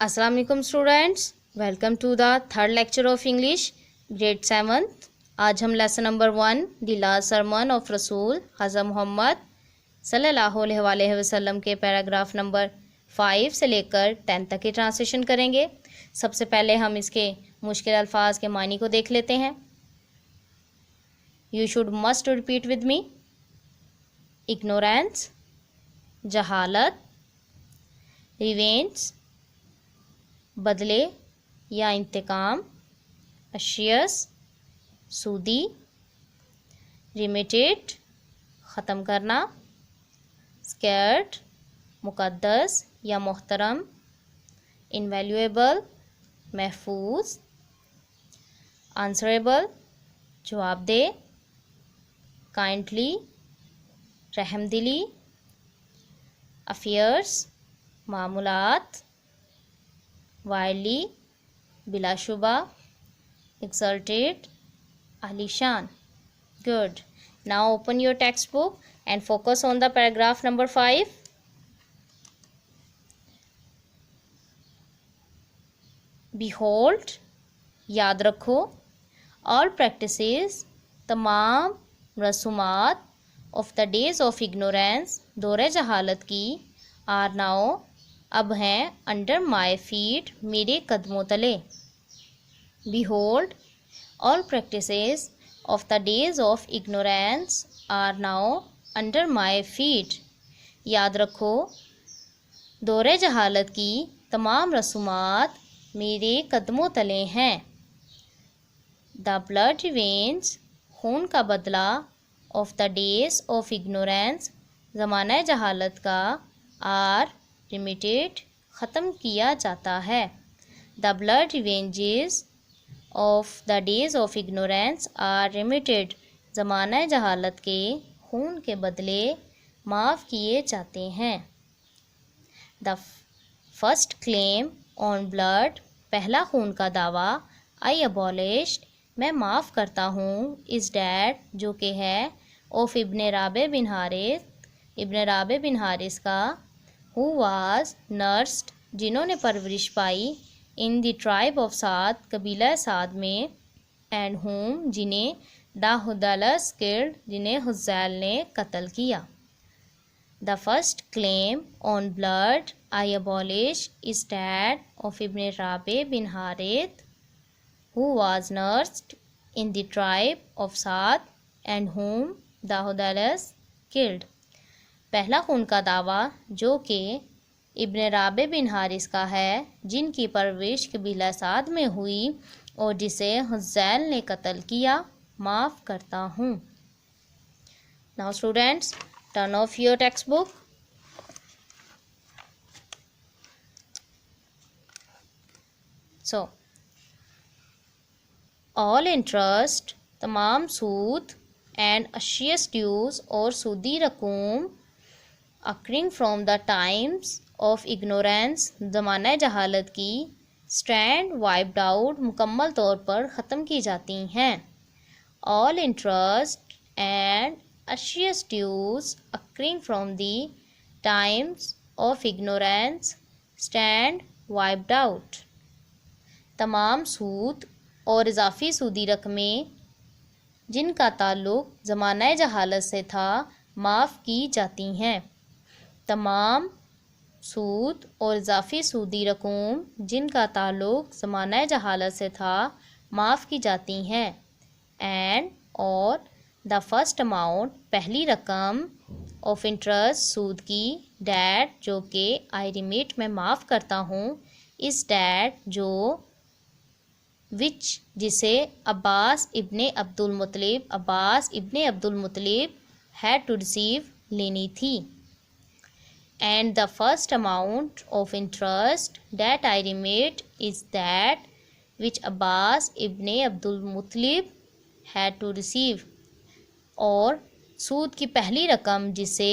अस्सलाम वालेकुम students, welcome to the third lecture of English grade 7। आज हम lesson number 1 the last sermon of रसूल हज़रत मोहम्मद सल्लल्लाहु अलैहि वसल्लम के पैराग्राफ नंबर 5 से लेकर 10 तक की ट्रांसलेशन करेंगे। सबसे पहले हम इसके मुश्किल अल्फाज के मानी को देख लेते हैं। You should must repeat with me. Ignorance, जहालत, रिवेंज बदले या इंतकाम, अशियस सूदी, रिमिटेड ख़त्म करना, स्कैर्ड मुक़द्दस या मोहतरम, इनवैल्यूएबल महफूज, आंसरेबल जवाबदेह, काइंडली रहमदिली, अफेयर्स मामूलात, वायली बिलाशुबा, एक्सल्टेड आलीशान। Good. Now open your text book and focus on the paragraph number 5। Behold याद रखो, ऑल प्रैक्टिसेस तमाम रसूमात of the days of ignorance दौरे जहालत की, आर नाउ अब हैं, अंडर माई फीट मेरे कदमों तले। Behold all practices of the days of ignorance are now under my feet. याद रखो, दौरे जहालत की तमाम रसूमात मेरे कदमों तले हैं। द ब्लड रिवेंज खून का बदला, of the days of ignorance ज़माना जहालत का, आर रिमिटेड ख़त्म किया जाता है। The blood revenges of the days of ignorance are remitted ज़माना जहालत के खून के बदले माफ़ किए जाते हैं। The first claim on blood पहला खून का दावा, आई अबॉलिश्ड मैं माफ़ करता हूँ, इस डैड जो कि है, of Ibn Rabia bin Harith Ibn Rabia bin Harith का, हु वाज नर्स्ड जिन्होंने परवरिश पाई, in the tribe of Saad कबीला साद में, एंड हुम जिन्हें दाहुदलस किल्ड जिन्हें हुज़ैल ने कत्ल किया। The first claim on blood I abolish is that of Ibn Rabia bin Harith who was nursed in the tribe of Saad and whom the Hudhail killed. पहला खून का दावा जो कि इब्ने राबे बिन हारिस का है, जिनकी परवरिश कबीला साद में हुई और जिसे हुज़ैल ने कत्ल किया, माफ़ करता हूँ। Now students, turn off your text book. So all interest तमाम सूद, एंड अशियस ड्यूज और सूदी रकूम, accruing from the times of ignorance ज़माना जहालत की, स्टैंड वाइप्ड आउट मुकम्मल तौर पर ख़त्म की जाती हैं। ऑल इंटरेस्ट एंड अशियस dues accruing from the times of ignorance stand wiped out. तमाम सूद और इजाफ़ी सूदी रकमें जिनका ताल्लुक़ ज़माना जहालत से था, माफ़ की जाती हैं। तमाम सूद और इजाफ़ी सूदी रकूम जिनका ताल्लुक़ ज़माना जहालत से था, माफ़ की जाती हैं। एंड और द फर्स्ट अमाउंट पहली रकम, ऑफ इंटरेस्ट सूद की, डैड जो कि आई रिमिट मैं माफ़ करता हूँ, इस डैड जो, विच जिसे Abbas Ibn Abdul Muttalib had to receive लेनी थी। And the first amount of interest that I remit is that which Abbas ibn Abdul Muttalib had to receive। और सूद की पहली रकम जिसे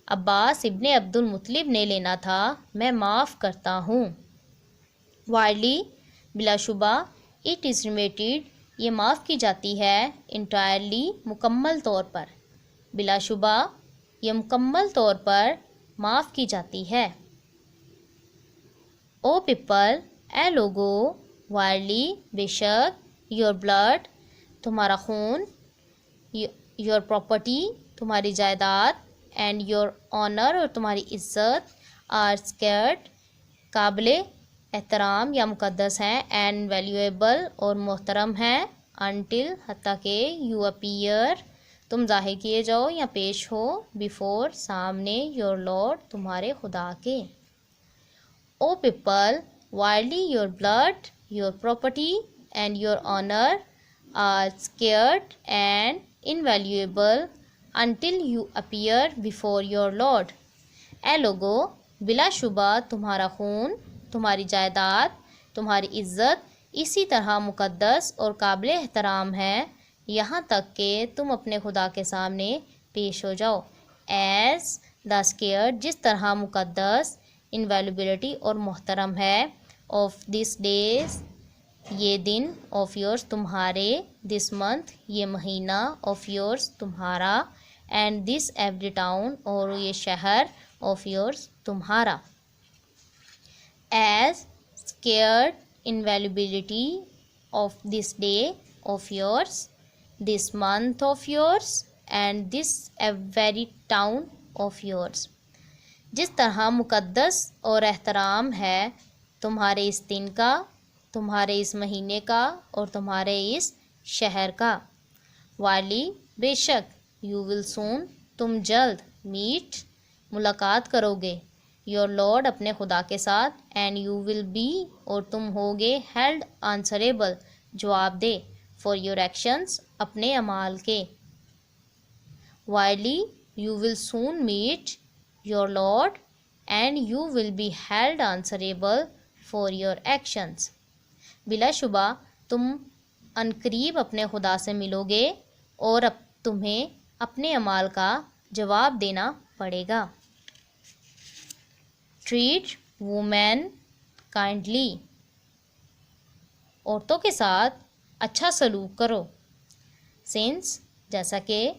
अब्बास इब्ने अब्दुल मुत्तलिब ने लेना था, मैं माफ़ करता हूँ। वायरली बिलाशुबा, इट इज़ रिमेटेड ये माफ़ की जाती है, इंटायरली मुकम्मल तौर पर, बिलाशुबा ये मुकम्मल तौर पर माफ़ की जाती है। ओ पीपल, ए लोगो, वायरली, बेशक, योर ब्लड, तुम्हारा खून, योर प्रॉपर्टी, तुम्हारी जायदाद, एंड योर ऑनर, और तुम्हारी इज्जत, आर स्केर्ड, काबिले एहतराम या मुकद्दस हैं, एंड वैल्यूएबल, और मोहतरम हैं, अनटिल, हत्ता के, यू अपीयर, तुम ज़ाहिर किए जाओ या पेश हो, बिफोर, सामने, योर लॉर्ड, तुम्हारे खुदा के। ओ पीपल, वाइल्डली, your blood, your property, and your honour are sacred and invaluable until you appear before your lord. ए लोगो, बिलाशुबा तुम्हारा खून, तुम्हारी जायदाद, तुम्हारी इज्जत इसी तरह मुकद्दस और काबिल एहतराम है, यहाँ तक कि तुम अपने खुदा के सामने पेश हो जाओ। एज़ द स्केर्ड, जिस तरह मुकद्दस, इनवैल्यूबिलिटी और मोहतरम है, ऑफ दिस डेज, ये दिन, ऑफ योर्स, तुम्हारे, दिस मंथ, ये महीना, ऑफ योर्स, तुम्हारा, एंड दिस एवरी टाउन, और ये शहर, ऑफ योर्स, तुम्हारा। As sacred invaluability of this day, of yours, this month, of yours, and this every town, of yours. जिस तरह मुकद्दस और एहतराम है तुम्हारे इस दिन का, तुम्हारे इस महीने का, और तुम्हारे इस शहर का। वाली, बेशक, यू विल सून, तुम जल्द, मीट, मुलाकात करोगे, योर लॉर्ड, अपने खुदा के साथ, एंड यू विल बी, और तुम होगे, हेल्ड आंसरेबल, जवाब दे, फॉर योर एक्शंस, अपने अमाल के। Verily, you will soon meet your lord, and you will be held answerable for your actions. बिलाशुबा तुम अनकरीब अपने खुदा से मिलोगे, और अब तुम्हें अपने अमाल का जवाब देना पड़ेगा। ट्रीट वुमेन काइंडली, औरतों के साथ अच्छा सलूक करो। सिंस, जैसा कि,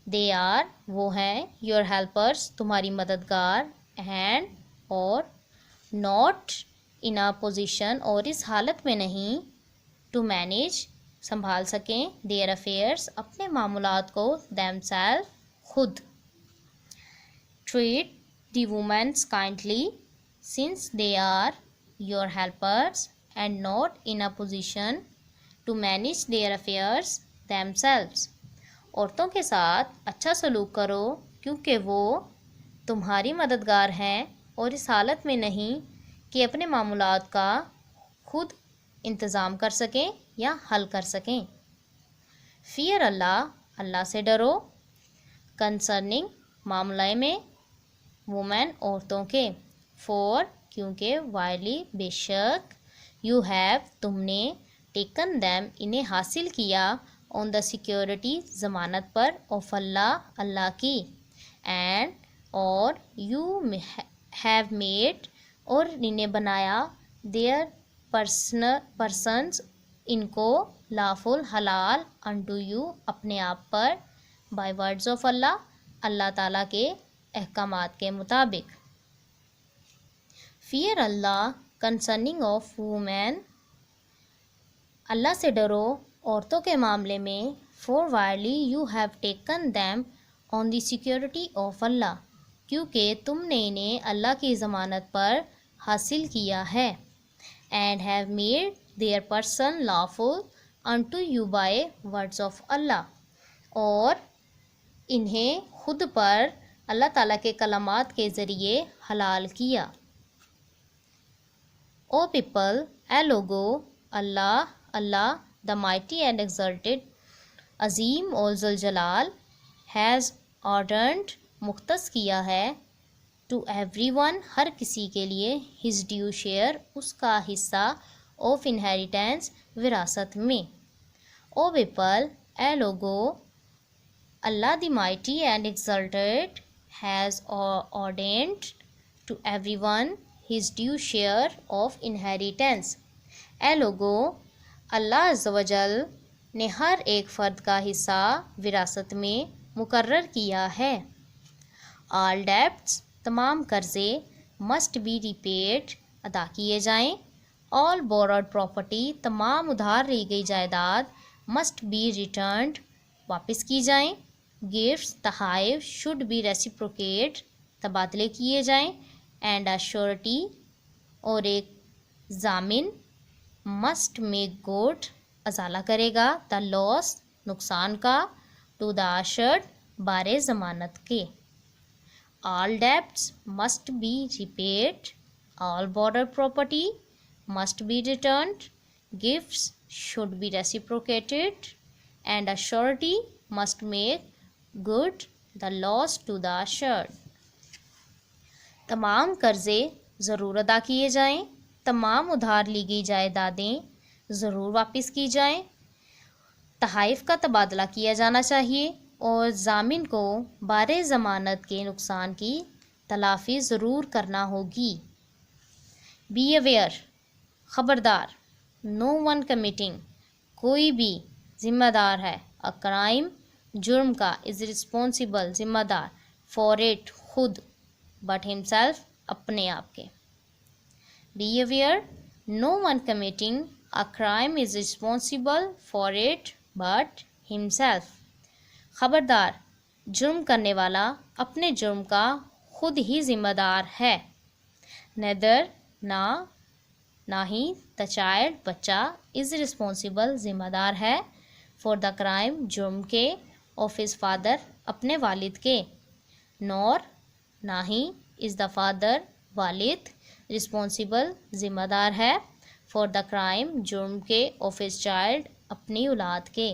दे आर, वो हैं, योर हेल्पर्स, तुम्हारी मददगार, एंड, और, नॉट इन अ पोजिशन, और इस हालत में नहीं, टू मैनेज, संभाल सकें, देयर अफेयर्स, अपने मामूलात को, देमसेल्फ, खुद। Treat the womens kindly, since they are your helpers and not in a position to manage their affairs themselves. औरतों के साथ अच्छा सलूक करो, क्योंकि वो तुम्हारी मददगार हैं, और इस हालत में नहीं कि अपने मामूलात का खुद इंतज़ाम कर सकें या हल कर सकें। फ़ियर अल्लाह, अल्लाह से डरो। कंसर्निंग, मामले में, वुमेन, औरतों के। फॉर, क्योंकि, वाइली, बेशक, यू हैव, तुमने, टेकन दैम, इन्हें हासिल किया, ऑन द सिक्योरिटी, ज़मानत पर, ऑफ अल्लाह, अल्लाह की, एंड, और, यू हैव मेड, और इन्हें बनाया, देयर पर्सन्स, इनको, लाफुल, हलाल, अनटू यू, अपने आप पर, by words of Allah, Allah ताला के अहकामात के मुताबिक। Fear Allah concerning of women, Allah से डरो औरतों के मामले में। For verily you have taken them on the security of Allah, क्योंकि तुमने इन्हें अल्लाह की ज़मानत पर हासिल किया है। And have made their person lawful unto you by words of Allah, और इन्हें खुद पर अल्लाह ताला के कलामात के ज़रिए हलाल किया। ओ पीपल, ए लोगो, Allah, Allah, the mighty and exalted, अजीम और ज़ुलजलाल, हैज़ ऑर्डर्ड, मुख्तस किया है, टू एवरीवन, हर किसी के लिए, हिज ड्यू शेयर, उसका हिस्सा, ऑफ इनहेरिटेंस, विरासत में। ओ पीपल, ए लोगो, Allah the mighty and exalted has ordained to everyone his due share of inheritance. ए लोगो, अल्लाह अज़्ज़ व जल ने हर एक फ़र्द का हिस्सा विरासत में मुकर्रर किया है। ऑल डेब्ट्स, तमाम कर्ज़े, मस्ट बी रिपेड, अदा किए जाएं। ऑल बोरोड प्रॉपर्टी, तमाम उधार ली गई जायदाद, मस्ट बी रिटर्न्ड, वापस की जाएं। गिफ्ट्स, तहाइफ, शुड बी रेसिप्रोकेट, तबादले किए जाएं। एंड अ श्योरिटी, और एक जामिन, मस्ट मेक गुड, अजाला करेगा, द लॉस, नुकसान का, टू द अशर्ड, बारे ज़मानत के। All debts must be repaid, all borrowed property must be returned, gifts should be reciprocated, and a surety must make good the loss to the assured. तमाम कर्जे ज़रूर अदा किए जाएं। तमाम उधार ली गई जायदादें ज़रूर वापस की जाएं। तहाइफ का तबादला किया जाना चाहिए और जामिन को बारे ज़मानत के नुकसान की तलाफ़ी ज़रूर करना होगी। बी अवेयर, ख़बरदार। नो वन कमिटिंग, कोई भी ज़िम्मेदार है। अ क्राइम, जुर्म का। इज़ रिस्पॉन्सिबल, ज़िम्मेदार। फॉर इट, खुद। बट हिमसेल्फ, अपने आप के। Be aware, no one committing a crime is responsible for it but himself. ख़बरदार, जुर्म करने वाला अपने जुर्म का खुद ही ज़िम्मेदार है। नेदर, ना ही, द चाइल्ड, बच्चा, इज़ रिस्पॉन्सिबल, ज़िम्मेदार है। फॉर द क्राइम, जुर्म के। ऑफ हिज फादर, अपने वालिद के। नॉर, ना ही, इज़ द फादर, वालिद, रिस्पॉन्सिबल, ज़िम्मेदार है। फॉर द क्राइम, जुर्म के। ऑफ हिज चाइल्ड, अपनी औलाद के।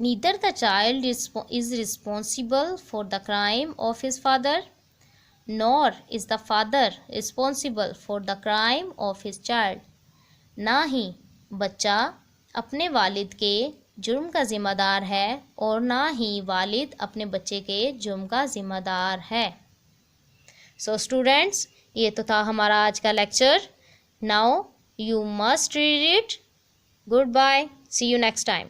Neither the child is responsible for the crime of his father, nor is the father responsible for the crime of his child. ना ही बच्चा अपने वालिद के जुर्म का ज़िम्मेदार है और ना ही वालिद अपने बच्चे के जुर्म का ज़िम्मेदार है। सो स्टूडेंट्स, ये तो था हमारा आज का lecture. Now you must read it. Goodbye, see you next time.